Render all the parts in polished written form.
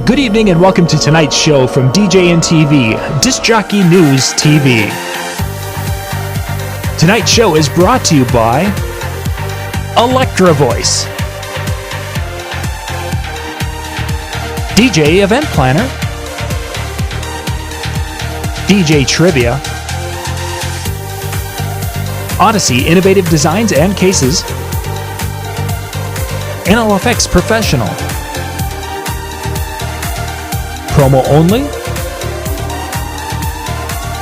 Good evening and welcome to tonight's show from DJ and TV, Disc Jockey News TV. Tonight's show is brought to you by Electra Voice, DJ Event Planner, DJ Trivia, Odyssey Innovative Designs and Cases, NLFX Professional, Promo Only,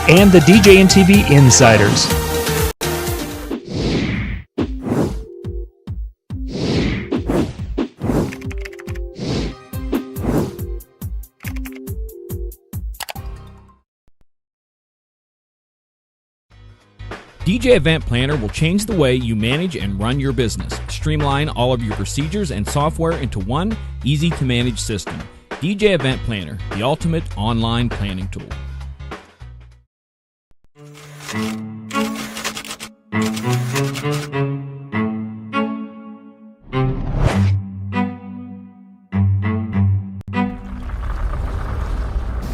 and the DJ and TV Insiders. DJ Event Planner will change the way you manage and run your business. Streamline all of your procedures and software into one easy-to-manage system. DJ Event Planner, the ultimate online planning tool.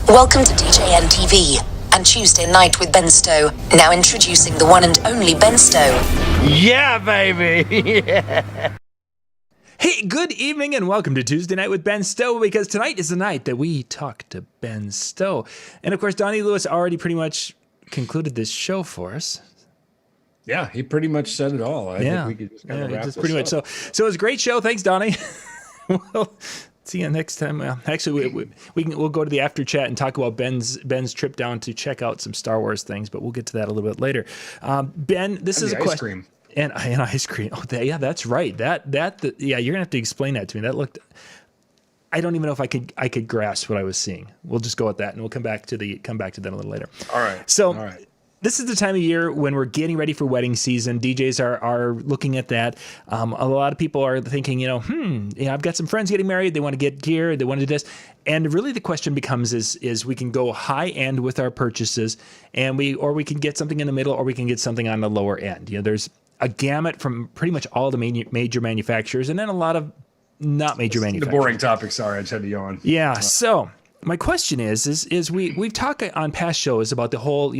Welcome to DJ NTV and Tuesday Night with Ben Stowe. Now introducing the one and only Ben Stowe. Yeah, baby! Yeah. Hey, good evening and welcome to Tuesday Night with Ben Stowe, because tonight is the night that we talk to Ben Stowe. And of course, Donnie Lewis already pretty much concluded this show for us. Yeah, he pretty much said it all. I think we could just kind of wrap this up. So it was a great show. Thanks, Donnie. We'll see you next time. Actually, we'll go to the after chat and talk about Ben's trip down to check out some Star Wars things, but we'll get to that a little bit later. Ben, this is a question. Cream. And ice cream. Oh, yeah, that's right. You're gonna have to explain that to me. That looked. I don't even know if I could grasp what I was seeing. We'll just go with that, and we'll come back to that a little later. All right. So, this is the time of year when we're getting ready for wedding season. DJs are looking at that. A lot of people are thinking, I've got some friends getting married. They want to get gear. They want to do this. And really the question becomes is we can go high end with our purchases, and we can get something in the middle, or we can get something on the lower end. There's a gamut from pretty much all the major manufacturers, and then a lot of not major manufacturers. The boring topic. Sorry, I just had to yawn. Yeah. So my question is we've talked on past shows about the whole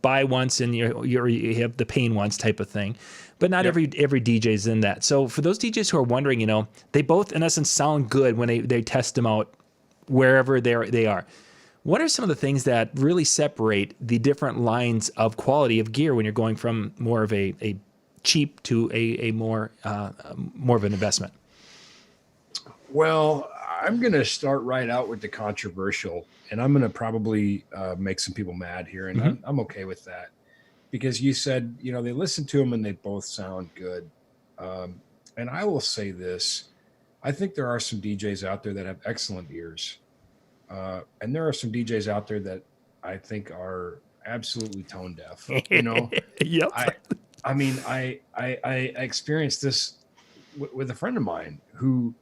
buy once and you have the pain once type of thing, but not every DJ's in that. So for those DJs who are wondering, they both in essence sound good when they test them out wherever they are. What are some of the things that really separate the different lines of quality of gear when you're going from more of a cheap to a more of an investment? Well, I'm going to start right out with the controversial, and I'm going to probably make some people mad here, and I'm okay with that, because you said, they listen to them and they both sound good. And I will say this, I think there are some DJs out there that have excellent ears. And there are some DJs out there that I think are absolutely tone deaf. Yep. I experienced this with a friend of mine who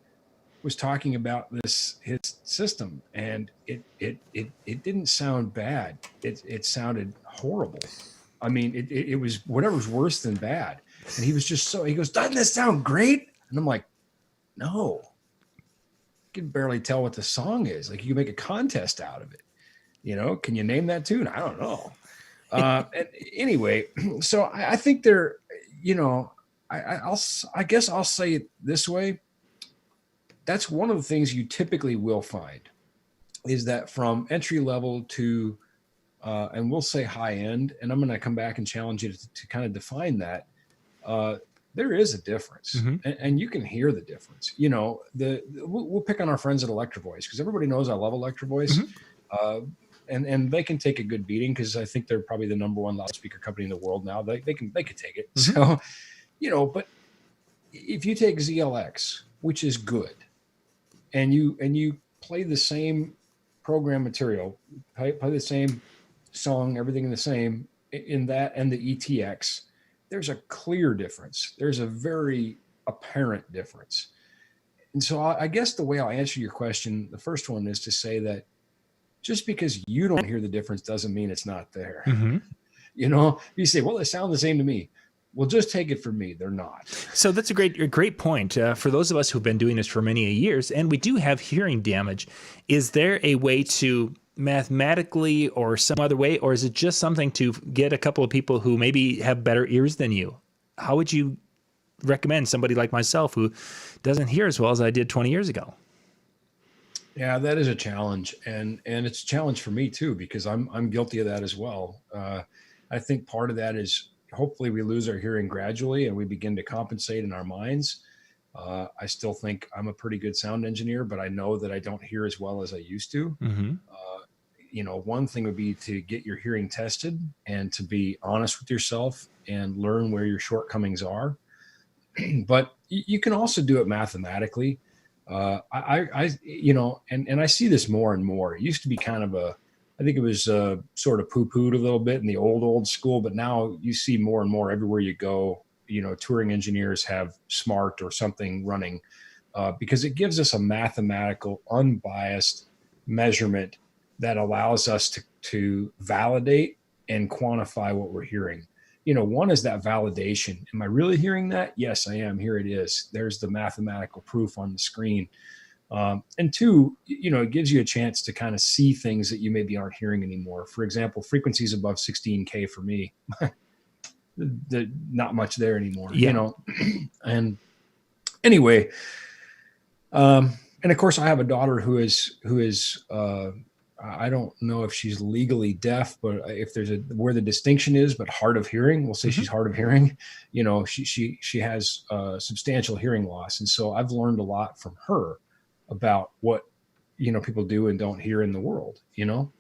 was talking about his system, and it didn't sound bad. It sounded horrible. I mean, it was whatever's worse than bad. And he was just he goes, "Doesn't this sound great?" And I'm like, "No. You can barely tell what the song is. Like, you can make a contest out of it. Can you name that tune? I don't know." And anyway, so I think they're, I guess I'll say it this way. That's one of the things you typically will find, is that from entry level to, and we'll say high end, and I'm going to come back and challenge you to kind of define that. There is a difference, and you can hear the difference. We'll pick on our friends at Electra Voice, because everybody knows I love Electra Voice, and they can take a good beating, because I think they're probably the number one loudspeaker company in the world now. They can take it. So, but if you take ZLX, which is good, and you play the same program material, play the same song, everything the same in that, and the ETX, there's a clear difference. There's a very apparent difference. And so I guess the way I'll answer your question, the first one, is to say that just because you don't hear the difference doesn't mean it's not there. You say, well, they sound the same to me. Well, just take it from me, they're not. So that's a great point. For those of us who've been doing this for many years, and we do have hearing damage, is there a way to mathematically or some other way, or is it just something to get a couple of people who maybe have better ears than you? How would you recommend somebody like myself who doesn't hear as well as I did 20 years ago? Yeah, that is a challenge, and it's a challenge for me too, because I'm guilty of that as well. I think part of that is hopefully we lose our hearing gradually and we begin to compensate in our minds. I still think I'm a pretty good sound engineer, but I know that I don't hear as well as I used to. Mm-hmm. One thing would be to get your hearing tested and to be honest with yourself and learn where your shortcomings are. But you can also do it mathematically. I see this more and more. It used to be kind of I think it was sort of poo-pooed a little bit in the old school, but now you see more and more everywhere you go. Touring engineers have SMART or something running because it gives us a mathematical, unbiased measurement that allows us to validate and quantify what we're hearing. One is that validation. Am I really hearing that? Yes, I am. Here it is. There's the mathematical proof on the screen. And two, it gives you a chance to kind of see things that you maybe aren't hearing anymore. For example, frequencies above 16K for me, not much there anymore, And anyway, and of course I have a daughter who is I don't know if she's legally deaf, but if there's where the distinction is, but hard of hearing, we'll say she's hard of hearing. She has substantial hearing loss, and so I've learned a lot from her about what people do and don't hear in the world. And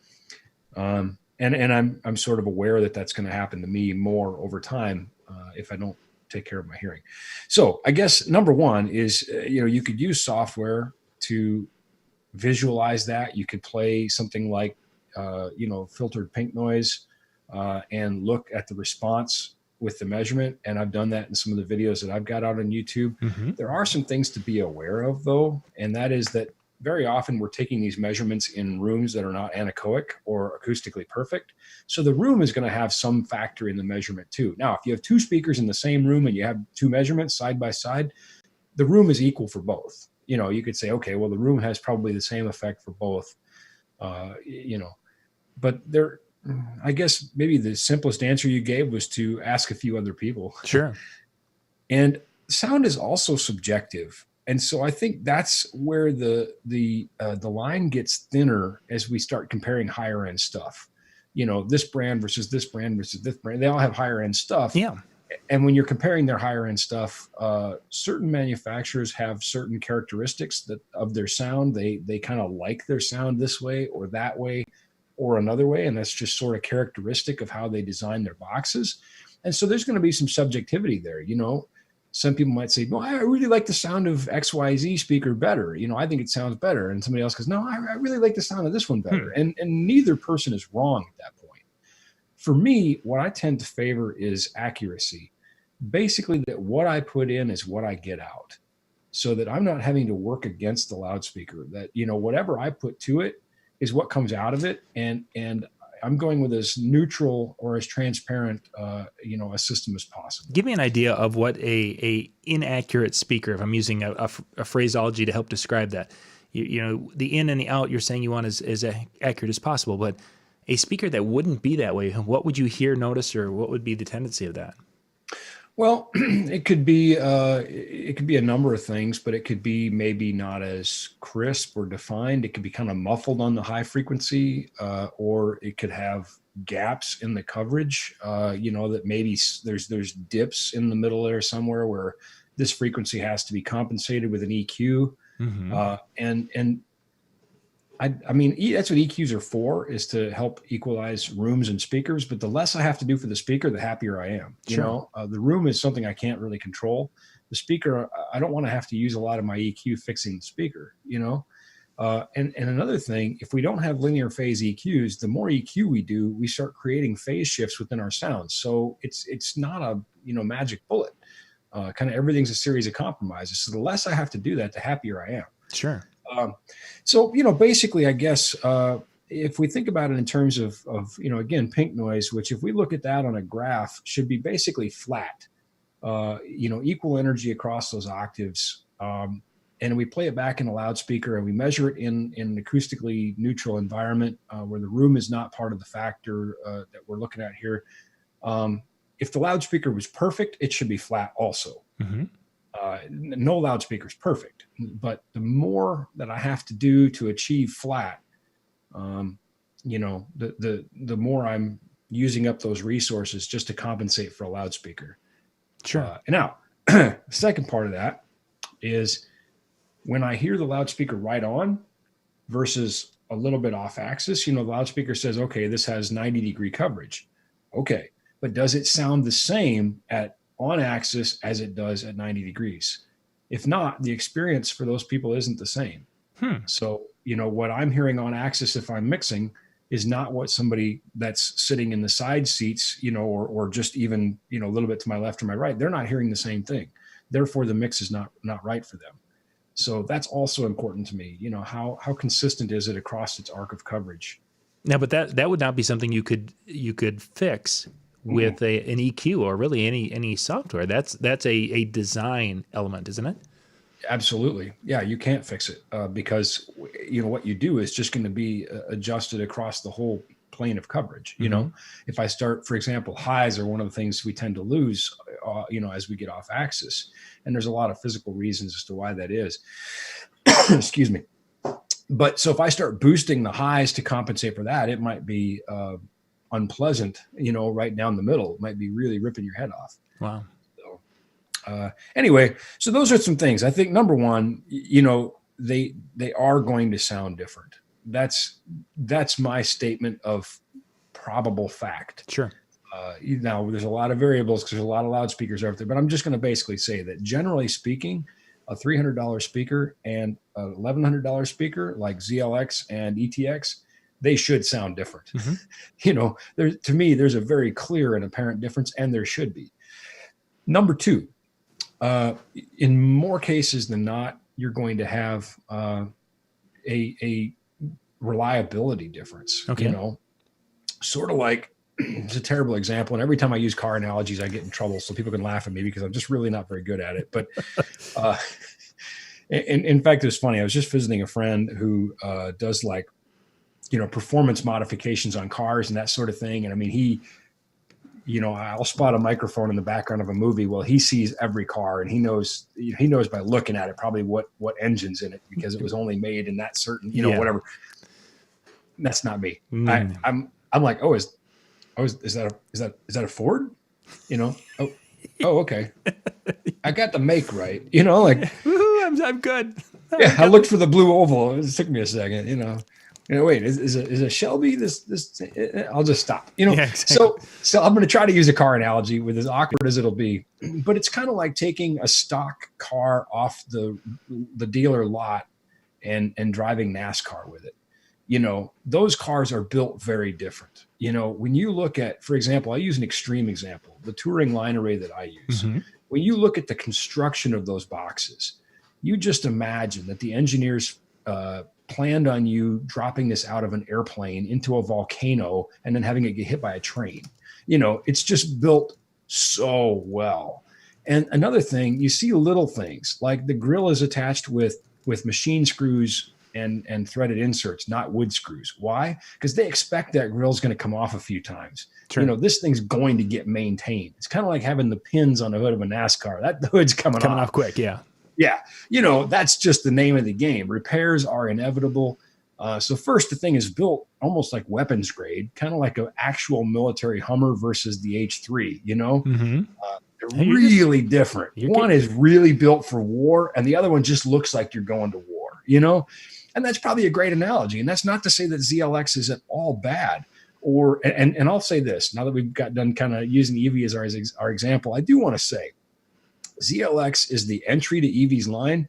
I'm sort of aware that that's going to happen to me more over time if I don't take care of my hearing. So I guess number one is you could use software to visualize that. You could play something like filtered pink noise and look at the response with the measurement, and I've done that in some of the videos that I've got out on YouTube. There are some things to be aware of though, and that is that very often we're taking these measurements in rooms that are not anechoic or acoustically perfect, so the room is going to have some factor in the measurement too. Now if you have two speakers in the same room and you have two measurements side by side, the room is equal for both. You could say, okay, well, the room has probably the same effect for both, but I guess maybe the simplest answer you gave was to ask a few other people. Sure. And sound is also subjective. And so I think that's where the line gets thinner as we start comparing higher end stuff. This brand versus this brand versus this brand, they all have higher end stuff. Yeah. And when you're comparing their higher end stuff, certain manufacturers have certain characteristics of their sound. They kind of like their sound this way or that way or another way. And that's just sort of characteristic of how they design their boxes. And so there's going to be some subjectivity there. Some people might say, no, I really like the sound of XYZ speaker better. I think it sounds better. And somebody else goes, no, I really like the sound of this one better. And neither person is wrong at that point. For me, what I tend to favor is accuracy. Basically, that what I put in is what I get out, so that I'm not having to work against the loudspeaker. That whatever I put to it is what comes out of it, and I'm going with as neutral or as transparent a system as possible. Give me an idea of what a inaccurate speaker, if I'm using a phraseology to help describe that. The in and the out you're saying you want as accurate as possible, but a speaker that wouldn't be that way, what would you hear, notice, or what would be the tendency of that? Well, it could be a number of things, but it could be maybe not as crisp or defined. It could be kind of muffled on the high frequency, or it could have gaps in the coverage. That maybe there's dips in the middle there somewhere where this frequency has to be compensated with an EQ, and I mean, that's what EQs are for, is to help equalize rooms and speakers. But the less I have to do for the speaker, the happier I am. Sure. The room is something I can't really control. The speaker, I don't want to have to use a lot of my EQ fixing the speaker, And another thing, if we don't have linear phase EQs, the more EQ we do, we start creating phase shifts within our sounds. So it's not a magic bullet. Kind of everything's a series of compromises. So the less I have to do that, the happier I am. Sure. So, basically, I guess, if we think about it in terms of again, pink noise, which if we look at that on a graph should be basically flat. equal energy across those octaves. And we play it back in a loudspeaker, and we measure it in an acoustically neutral environment where the room is not part of the factor that we're looking at here. If the loudspeaker was perfect, it should be flat also. Mm-hmm. No loudspeaker is perfect, but the more that I have to do to achieve flat, the more I'm using up those resources just to compensate for a loudspeaker. Sure. And now, the second part of that is when I hear the loudspeaker right on versus a little bit off axis, the loudspeaker says, okay, this has 90-degree coverage. Okay. But does it sound the same at on axis as it does at 90 degrees? If not, the experience for those people isn't the same. So, what I'm hearing on axis if I'm mixing is not what somebody that's sitting in the side seats, or just even, a little bit to my left or my right, they're not hearing the same thing. Therefore, the mix is not right for them. So that's also important to me. How consistent is it across its arc of coverage? Now, but that would not be something you could fix with an EQ or really any software. That's a design element, isn't it? Absolutely. Yeah, you can't fix it because what you do is just going to be adjusted across the whole plane of coverage. If I start, for example, highs are one of the things we tend to lose, as we get off axis, and there's a lot of physical reasons as to why that is. Excuse me. But so if I start boosting the highs to compensate for that, it might be unpleasant, right down the middle. It might be really ripping your head off. Wow. So anyway, so those are some things. I think number one, they are going to sound different. That's my statement of probable fact. Sure. Now there's a lot of variables because there's a lot of loudspeakers out there, but I'm just going to basically say that generally speaking, a $300 speaker and a $1,100 speaker like ZLX and ETX, they should sound different. Mm-hmm. To me, there's a very clear and apparent difference, and there should be. Number two, in more cases than not, you're going to have a reliability difference. Okay. Sort of like, it's a terrible example, and every time I use car analogies, I get in trouble, so people can laugh at me because I'm just really not very good at it. But in fact, it was funny. I was just visiting a friend who does performance modifications on cars and that sort of thing. And I mean, I'll spot a microphone in the background of a movie. Well, he sees every car, and he knows by looking at it probably what engine's in it because it was only made in that certain, whatever. That's not me. I'm like, is that a Ford? Oh, okay. I got the make right. Woo-hoo, I'm good. Yeah, I looked for the blue oval. It took me a second. Wait, is a Shelby this? I'll just stop. Yeah, exactly. So I'm going to try to use a car analogy with as awkward as it'll be, but it's kind of like taking a stock car off the dealer lot and driving NASCAR with it. Those cars are built very different. When you look at, for example, I use an extreme example, the touring line array that I use. Mm-hmm. When you look at the construction of those boxes, you just imagine that the engineers planned on you dropping this out of an airplane into a volcano and then having it get hit by a train. It's just built so well. And another thing, you see little things like the grill is attached with machine screws and threaded inserts, not wood screws. Why? Because they expect that grill's going to come off a few times. Sure. This thing's going to get maintained. It's kind of like having the pins on the hood of a NASCAR. That hood's coming off quick. Yeah. Yeah. That's just the name of the game. Repairs are inevitable. So first, the thing is built almost like weapons grade, kind of like an actual military Hummer versus the H3, Mm-hmm. They're really different. One is really built for war, and the other one just looks like you're going to war, And that's probably a great analogy. And that's not to say that ZLX is at all bad. And I'll say this, now that we've got done kind of using EV as our example, I do want to say ZLX is the entry to EV's line.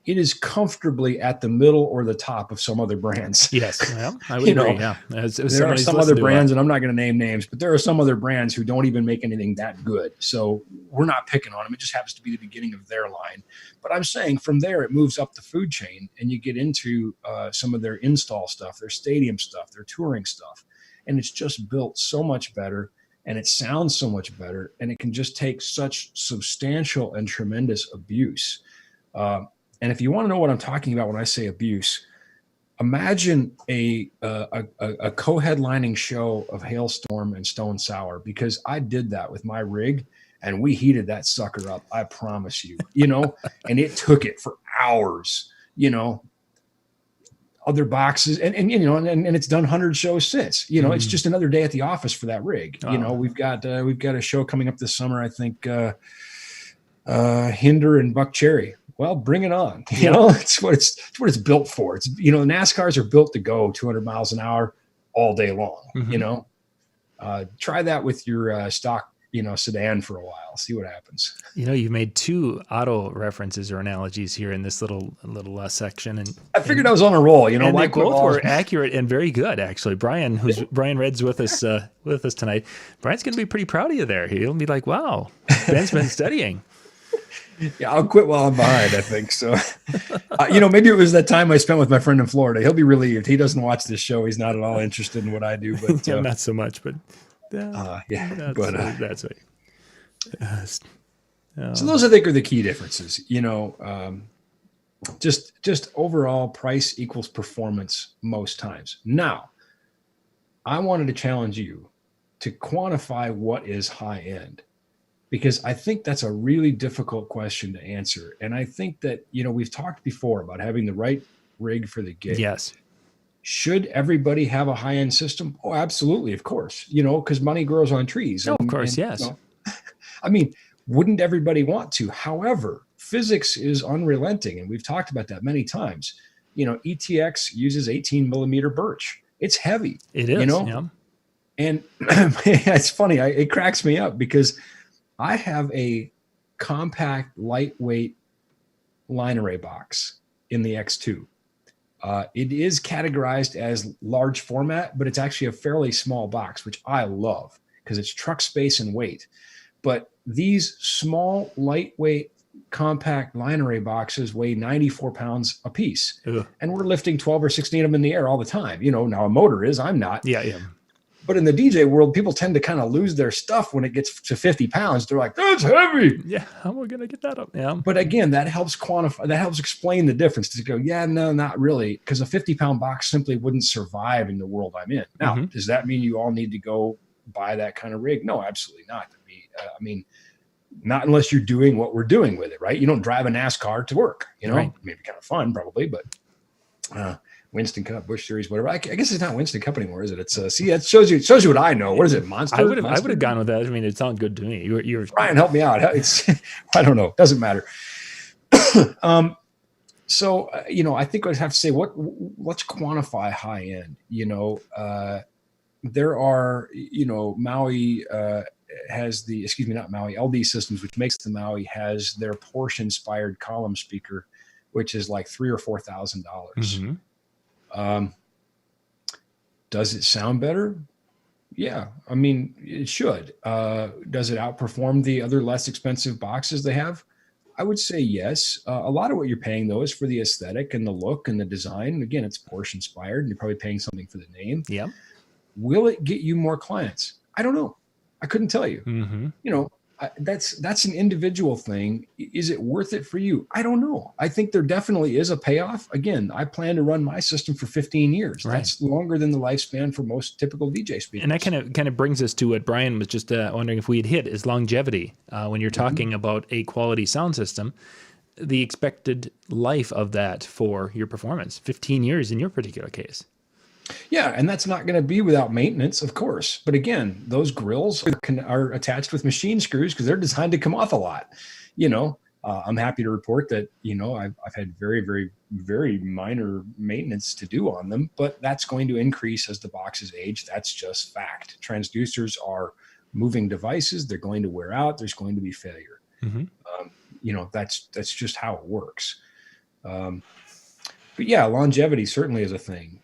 It is comfortably at the middle or the top of some other brands. Yes, well, I would agree. Yeah, there are some other brands, and I'm not going to name names, but there are some other brands who don't even make anything that good. So we're not picking on them. It just happens to be the beginning of their line. But I'm saying from there, it moves up the food chain, and you get into some of their install stuff, their stadium stuff, their touring stuff, and it's just built so much better. and it sounds so much better, and it can just take such substantial and tremendous abuse. And if you want to know what I'm talking about when I say abuse, imagine a co-headlining show of Hailstorm and Stone Sour, because I did that with my rig and we heated that sucker up. I promise you, and it took it for hours, other boxes and it's done 100 shows since, it's just another day at the office for that rig. Oh. We've got a show coming up this summer. I think, Hinder and Buck Cherry. Well, bring it on. It's what it's built for. It's, NASCARs are built to go 200 miles an hour all day long. Try that with your stock, sedan for a while. See what happens. You made two auto references or analogies here in this little section, and I figured I was on a roll. And they both were accurate and very good, actually. Brian Red's with us tonight. Brian's going to be pretty proud of you there. He'll be like, "Wow, Ben's been studying." Yeah, I'll quit while I'm behind, I think. So, maybe it was that time I spent with my friend in Florida. He'll be relieved. He doesn't watch this show. He's not at all interested in what I do. But yeah, not so much. But that's right. So those, I think, are the key differences. Just overall price equals performance most times. Now, I wanted to challenge you to quantify what is high end, because I think that's a really difficult question to answer. And I think that, we've talked before about having the right rig for the gig. Yes. Should everybody have a high-end system? Oh, absolutely, of course, because money grows on trees. Oh, of course, yes. Wouldn't everybody want to? However, physics is unrelenting, and we've talked about that many times. ETX uses 18 millimeter birch. It's heavy. It is, yeah. And it's funny. It cracks me up because I have a compact, lightweight line array box in the X2. It is categorized as large format, but it's actually a fairly small box, which I love because it's truck space and weight. But these small, lightweight, compact line array boxes weigh 94 pounds a piece. Ugh. And we're lifting 12 or 16 of them in the air all the time. Now a motor is, I'm not. Yeah. But in the DJ world, people tend to kind of lose their stuff when it gets to 50 pounds. They're like, that's heavy. Yeah, how are we going to get that up? Yeah. But again, that helps quantify, that helps explain the difference to go, yeah, no, not really. Because a 50-pound box simply wouldn't survive in the world I'm in. Now, does that mean you all need to go buy that kind of rig? No, absolutely not. Not unless you're doing what we're doing with it, right? You don't drive a NASCAR to work, Right. Maybe kind of fun probably, but Winston Cup, Busch Series, whatever. I guess it's not Winston Cup anymore, is it? It's it shows you what I know. What is it? Monster? I would have gone with that. It sounded good to me. You're Brian, help me out. It's I don't know. Doesn't matter. So I think I'd have to say let's quantify high end. There are Maui has not Maui, LD Systems, which makes the Maui, has their Porsche inspired column speaker, which is like $3,000 or $4,000. Does it sound better? Yeah. It should. Does it outperform the other less expensive boxes they have? I would say yes. A lot of what you're paying though is for the aesthetic and the look and the design. Again, it's Porsche inspired and you're probably paying something for the name. Yeah. Will it get you more clients? I don't know. I couldn't tell you. That's an individual thing. Is it worth it for you? I don't know. I think there definitely is a payoff. Again, I plan to run my system for 15 years. Right. That's longer than the lifespan for most typical DJ speakers. And that kind of brings us to what Brian was just wondering if we had hit, is longevity. When you're talking about a quality sound system, the expected life of that for your performance, 15 years in your particular case. Yeah, and that's not going to be without maintenance, of course. But again, those grills are attached with machine screws because they're designed to come off a lot. I'm happy to report that, I've had very, very, very minor maintenance to do on them, but that's going to increase as the boxes age. That's just fact. Transducers are moving devices. They're going to wear out. There's going to be failure. That's just how it works. But yeah, longevity certainly is a thing.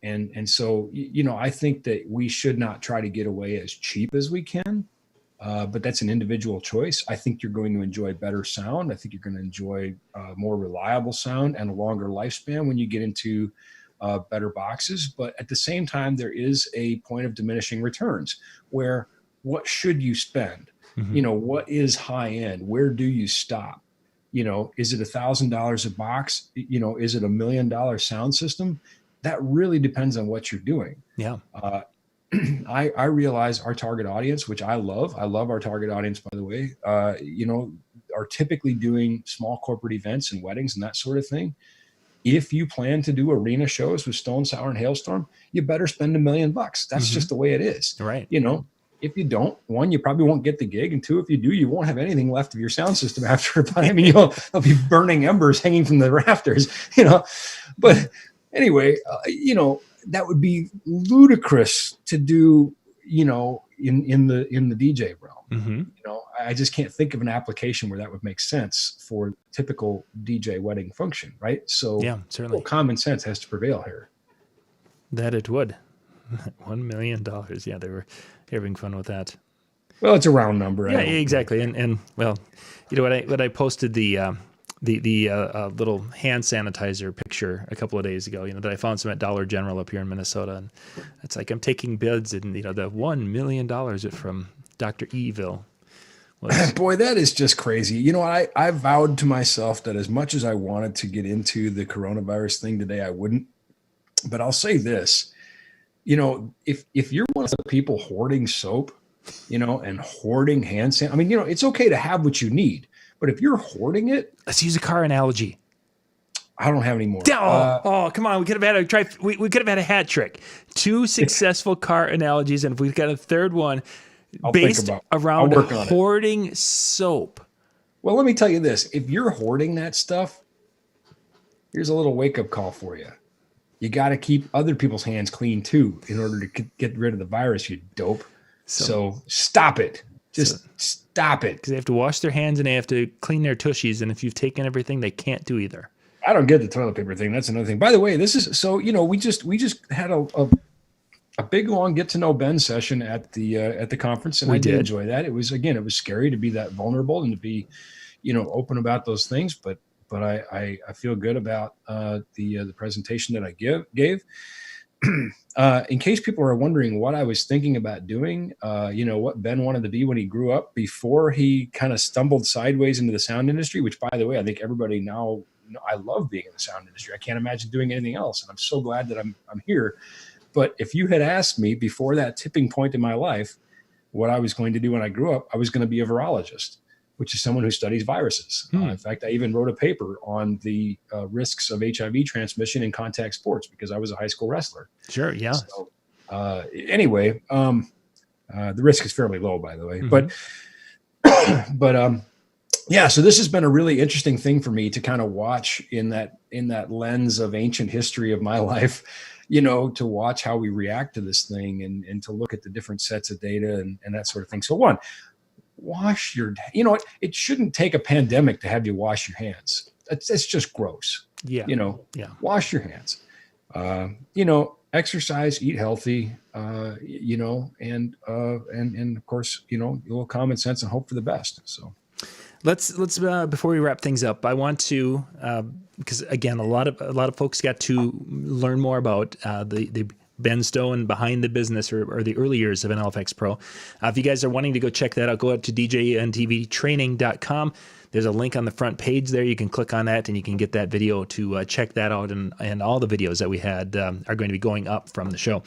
And so, I think that we should not try to get away as cheap as we can, but that's an individual choice. I think you're going to enjoy better sound. I think you're going to enjoy more reliable sound and a longer lifespan when you get into better boxes. But at the same time, there is a point of diminishing returns where what should you spend? What is high end? Where do you stop? Is it $1,000 a box? Is it $1 million sound system? That really depends on what you're doing. Yeah. I realize our target audience, which I love our target audience, by the way, are typically doing small corporate events and weddings and that sort of thing. If you plan to do arena shows with Stone Sour and Hailstorm, you better spend $1 million. That's just the way it is. Right. If you don't, one, you probably won't get the gig, and two, if you do, you won't have anything left of your sound system after. I mean, you'll be burning embers hanging from the rafters, But anyway, that would be ludicrous to do, in the DJ realm. I just can't think of an application where that would make sense for typical DJ wedding function, right? So yeah, certainly common sense has to prevail here. That it would. $1 million. Yeah, they were having fun with that. Well, it's a round number. Yeah, exactly. And well, when I posted the little hand sanitizer picture a couple of days ago, that I found some at Dollar General up here in Minnesota, and it's like I'm taking bids, and the $1 million from Dr. Evil. Boy, that is just crazy. I vowed to myself that as much as I wanted to get into the coronavirus thing today, I wouldn't. But I'll say this. If you're one of the people hoarding soap, and hoarding hand sanitizer, I mean, it's okay to have what you need, but if you're hoarding it, let's use a car analogy. I don't have any more. Come on! We could have had we could have had a hat trick. 2 successful car analogies, and if we've got a third one based around hoarding soap. Well, let me tell you this: if you're hoarding that stuff, here's a little wake-up call for you. You got to keep other people's hands clean too in order to get rid of the virus, you dope. So stop it. Stop it. Because they have to wash their hands and they have to clean their tushies. And if you've taken everything, they can't do either. I don't get the toilet paper thing. That's another thing. By the way, this is so, we just had a big long get to know Ben session at the conference, and I did enjoy that. It was scary to be that vulnerable and to be, open about those things, but I feel good about the presentation that I gave. In case people are wondering what I was thinking about doing, what Ben wanted to be when he grew up before he kind of stumbled sideways into the sound industry, which, by the way, I think everybody now, I love being in the sound industry. I can't imagine doing anything else. And I'm so glad that I'm here. But if you had asked me before that tipping point in my life, what I was going to do when I grew up, I was going to be a virologist, which is someone who studies viruses. In fact, I even wrote a paper on the risks of HIV transmission in contact sports because I was a high school wrestler. Sure, yeah. So, anyway, the risk is fairly low, by the way. But yeah, so this has been a really interesting thing for me to kind of watch in that lens of ancient history of my life, to watch how we react to this thing and to look at the different sets of data and that sort of thing. So one, wash your, it shouldn't take a pandemic to have you wash your hands. That's just gross. Yeah. Wash your hands, exercise, eat healthy, and of course, a little common sense and hope for the best. So let's before we wrap things up, I want to, because again, a lot of folks got to learn more about the Ben Stowe and behind the business or the early years of NLFX Pro. If you guys are wanting to go check that out, go out to djntvtraining.com. There's a link on the front page there. You can click on that and you can get that video to check that out. And all the videos that we had are going to be going up from the show.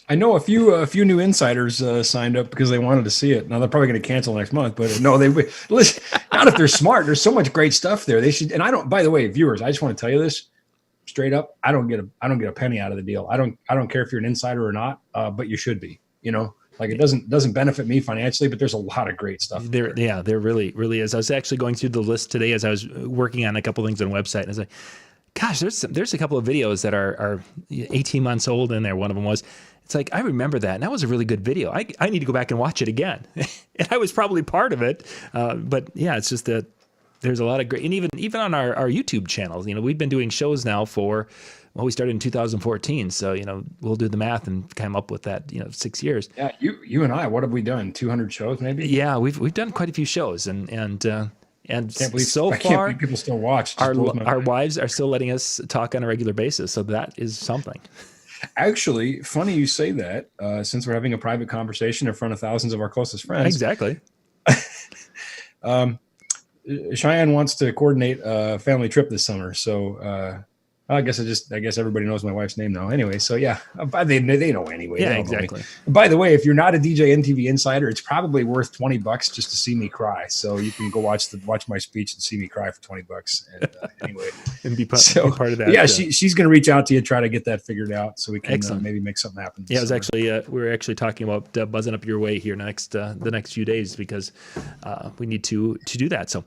I know a few new insiders signed up because they wanted to see it. Now they're probably going to cancel next month, but no, they listen. Not if they're smart. There's so much great stuff there. They should. And I don't. By the way, viewers, I just want to tell you this straight up. I don't get a penny out of the deal. I don't care if you're an insider or not. But you should be. Like it doesn't benefit me financially, but there's a lot of great stuff there. Yeah, there really is. I was actually going through the list today as I was working on a couple things on the website, and I was like, gosh, there's a couple of videos that are 18 months old in there. One of them was. It's like, I remember that, and that was a really good video. I need to go back and watch it again. And I was probably part of it. But yeah, it's just that there's a lot of great, and even on our YouTube channels, we've been doing shows now we started in 2014. So, we'll do the math and come up with that, 6 years. Yeah. You and I, what have we done? 200 shows maybe? Yeah, we've done quite a few shows and I can't believe people still watch. Our wives are still letting us talk on a regular basis. So that is something. Actually, funny you say that. Since we're having a private conversation in front of thousands of our closest friends, Exactly. Cheyenne wants to coordinate a family trip this summer. So I guess everybody knows my wife's name now. Anyway, so yeah, they know anyway. Yeah, They don't know me. exactly. By the way, if you're not a DJ NTV insider, it's probably worth $20 just to see me cry. So you can go watch my speech and see me cry for $20. And anyway, And be part of that. Yeah, she's going to reach out to you and try to get that figured out so we can Excellent. maybe make something happen. Yeah, it was actually we were actually talking about buzzing up your way here the next few days because we need to do that. So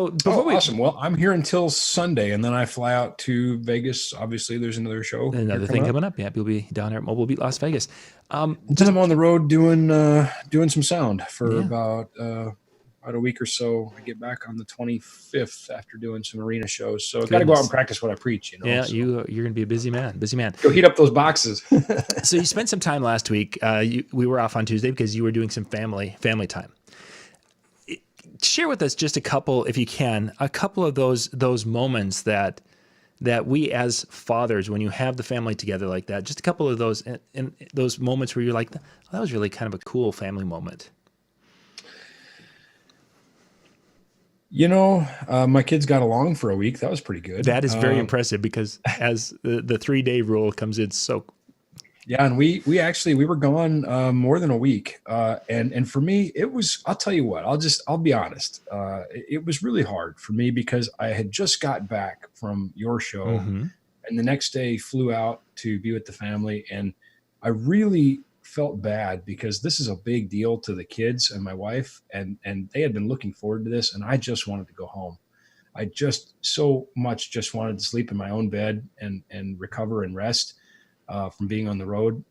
before awesome. Well, I'm here until Sunday, and then I fly out to Vegas. Obviously, there's another show. Another thing coming up. Yeah, you'll be down there at Mobile Beat Las Vegas. Then I'm on the road doing some sound for about a week or so. I get back on the 25th after doing some arena shows. So I've got to go out and practice what I preach. Yeah, so. you're going to be a busy man. Go heat up those boxes. So you spent some time last week. We were off on Tuesday because you were doing some family time. Share with us just a couple, if you can, of those moments that we as fathers, when you have the family together like that, just a couple of those and those moments where you're like, oh, that was really kind of a cool family moment. My kids got along for a week. That was pretty good. That is very impressive because as the 3-day rule comes in so. Yeah, and we were gone more than a week, and for me it was. I'll tell you what. I'll be honest. It was really hard for me because I had just got back from your show, and the next day flew out to be with the family, and I really felt bad because this is a big deal to the kids and my wife, and they had been looking forward to this, and I just wanted to go home. I just so much just wanted to sleep in my own bed and recover and rest. From being on the road.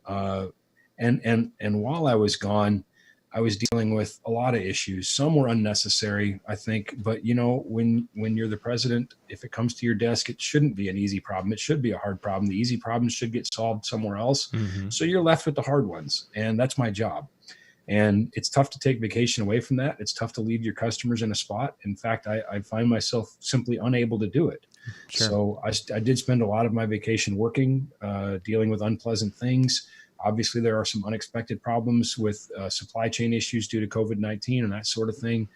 And while I was gone, I was dealing with a lot of issues. Some were unnecessary, I think. But, when you're the president, if it comes to your desk, it shouldn't be an easy problem. It should be a hard problem. The easy problems should get solved somewhere else. So you're left with the hard ones. And that's my job. And it's tough to take vacation away from that. It's tough to leave your customers in a spot. In fact, I find myself simply unable to do it. Sure. So I did spend a lot of my vacation working, dealing with unpleasant things. Obviously, there are some unexpected problems with supply chain issues due to COVID-19 and that sort of thing,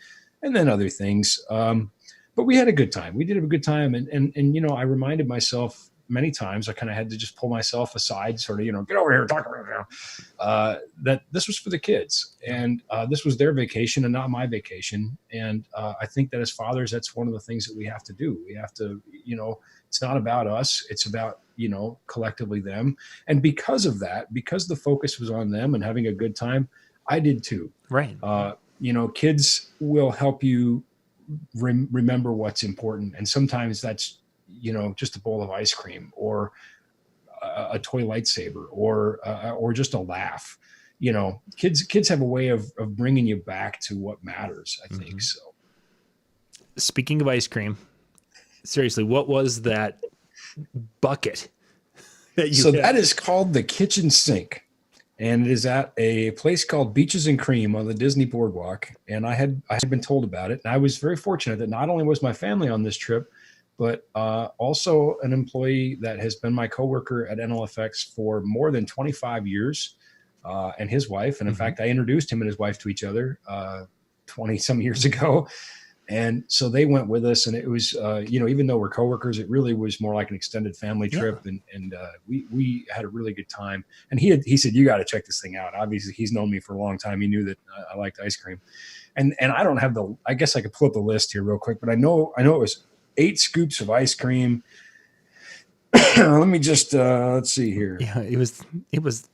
and then other things. But we had a good time. We did have a good time. And I reminded myself many times, I kind of had to just pull myself aside, sort of, get over here, talk about it now, that this was for the kids. And this was their vacation and not my vacation. And I think that as fathers, that's one of the things that we have to do. We have to, it's not about us. It's about, collectively them. And because of that, because the focus was on them and having a good time, I did too. Right. Kids will help you remember what's important. And sometimes that's, just a bowl of ice cream or a toy lightsaber or just a laugh. Kids have a way of bringing you back to what matters, I think. So speaking of ice cream, seriously, what was that bucket that you had? That is called the kitchen sink. And it is at a place called Beaches and Cream on the Disney Boardwalk. And I had been told about it. And I was very fortunate that not only was my family on this trip, but also an employee that has been my coworker at NLFX for more than 25 years, and his wife. And in fact, I introduced him and his wife to each other 20 some years ago. And so they went with us, and it was, even though we're coworkers, it really was more like an extended family trip. Yeah. And we had a really good time. And he said, you got to check this thing out. Obviously he's known me for a long time. He knew that I liked ice cream, and I don't have I guess I could pull up the list here real quick, but I know it was 8 scoops of ice cream. Let me just let's see here. Yeah, it was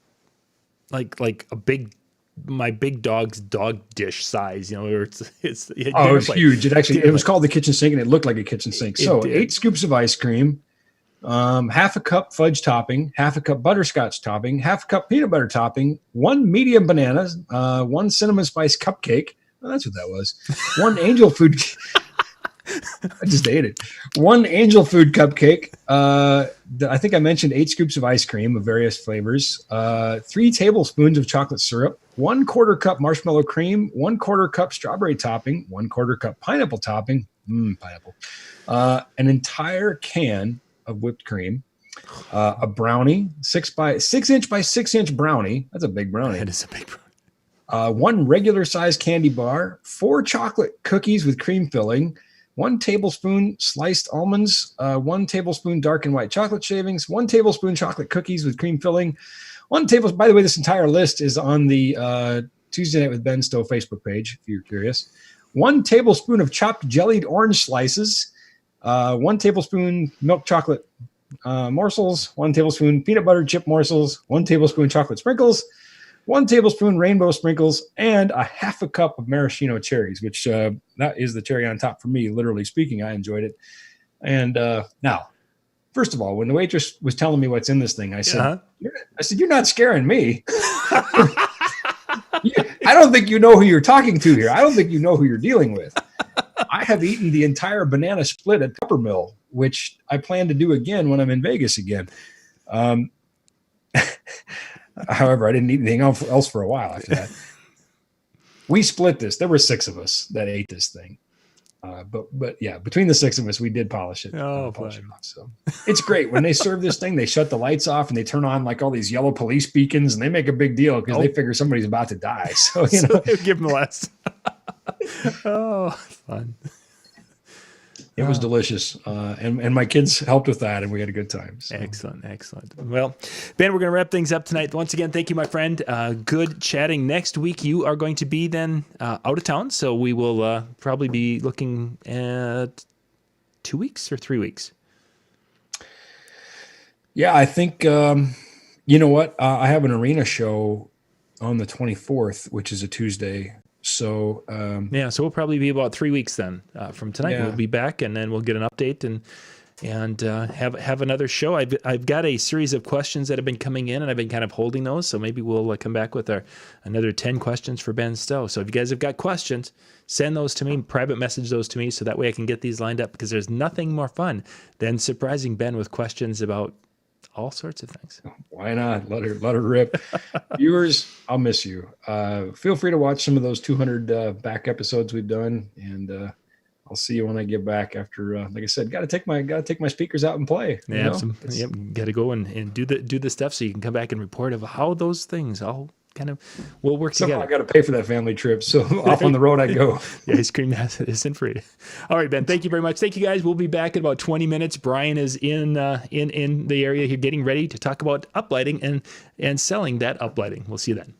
like my big dog's dog dish size. Where it was huge. It was called the kitchen sink, and it looked like a kitchen sink. So 8 scoops of ice cream, half a cup fudge topping, half a cup butterscotch topping, half a cup peanut butter topping, 1 medium banana, 1 cinnamon spice cupcake. Well, that's what that was. 1 angel food. I just ate it. 1 angel food cupcake. I think I mentioned 8 scoops of ice cream of various flavors. 3 tablespoons of chocolate syrup. 1/4 cup marshmallow cream. 1/4 cup strawberry topping. 1/4 cup pineapple topping. Pineapple. An entire can of whipped cream. a brownie, 6 inch by 6 inch brownie. That's a big brownie. That is a big brownie. 1 regular size candy bar, 4 chocolate cookies with cream filling, 1 tablespoon sliced almonds, 1 tablespoon dark and white chocolate shavings, 1 tablespoon chocolate cookies with cream filling, 1 tablespoon. By the way, this entire list is on the Tuesday Night with Ben Stowe Facebook page, if you're curious. 1 tablespoon of chopped jellied orange slices, 1 tablespoon milk chocolate morsels, 1 tablespoon peanut butter chip morsels, 1 tablespoon chocolate sprinkles, 1 tablespoon rainbow sprinkles, and a half a cup of maraschino cherries, which that is the cherry on top for me, literally speaking. I enjoyed it. And now, first of all, when the waitress was telling me what's in this thing, I said, you're not scaring me. I don't think you know who you're talking to here. I don't think you know who you're dealing with. I have eaten the entire banana split at Peppermill, which I plan to do again when I'm in Vegas again. However, I didn't eat anything else for a while after that. We split this. There were 6 of us that ate this thing. But yeah, between the 6 of us, we did polish it. Polish it off. So it's great. When they serve this thing, they shut the lights off and they turn on like all these yellow police beacons, and they make a big deal because they figure somebody's about to die. So, you know, give them less. Oh, fun. It was delicious. And my kids helped with that, and we had a good time. So. Excellent. Well, Ben, we're going to wrap things up tonight. Once again, thank you, my friend. Good chatting. Next week, you are going to be then out of town, so we will probably be looking at 2 weeks or 3 weeks. Yeah, I think, you know what? I have an arena show on the 24th, which is a Tuesday. So so we'll probably be about 3 weeks then from tonight. Yeah. We'll be back, and then we'll get an update and have another show. I've got a series of questions that have been coming in, and I've been kind of holding those. So maybe we'll come back with another 10 questions for Ben Stowe. So if you guys have got questions, send those to me, private message those to me, so that way I can get these lined up, because there's nothing more fun than surprising Ben with questions about all sorts of things. Why not? Let her rip. Viewers, I'll miss you. Feel free to watch some of those 200 back episodes we've done, and I'll see you when I get back after. Like I said, got to take my speakers out and play. Yeah, got to go and do the stuff so you can come back and report of how those things all kind of will work together. I got to pay for that family trip, so off on the road I go. The ice cream isn't free. All right, Ben, thank you very much. Thank you, guys. We'll be back in about 20 minutes. Brian is in the area here getting ready to talk about uplighting and selling that uplighting. We'll see you then.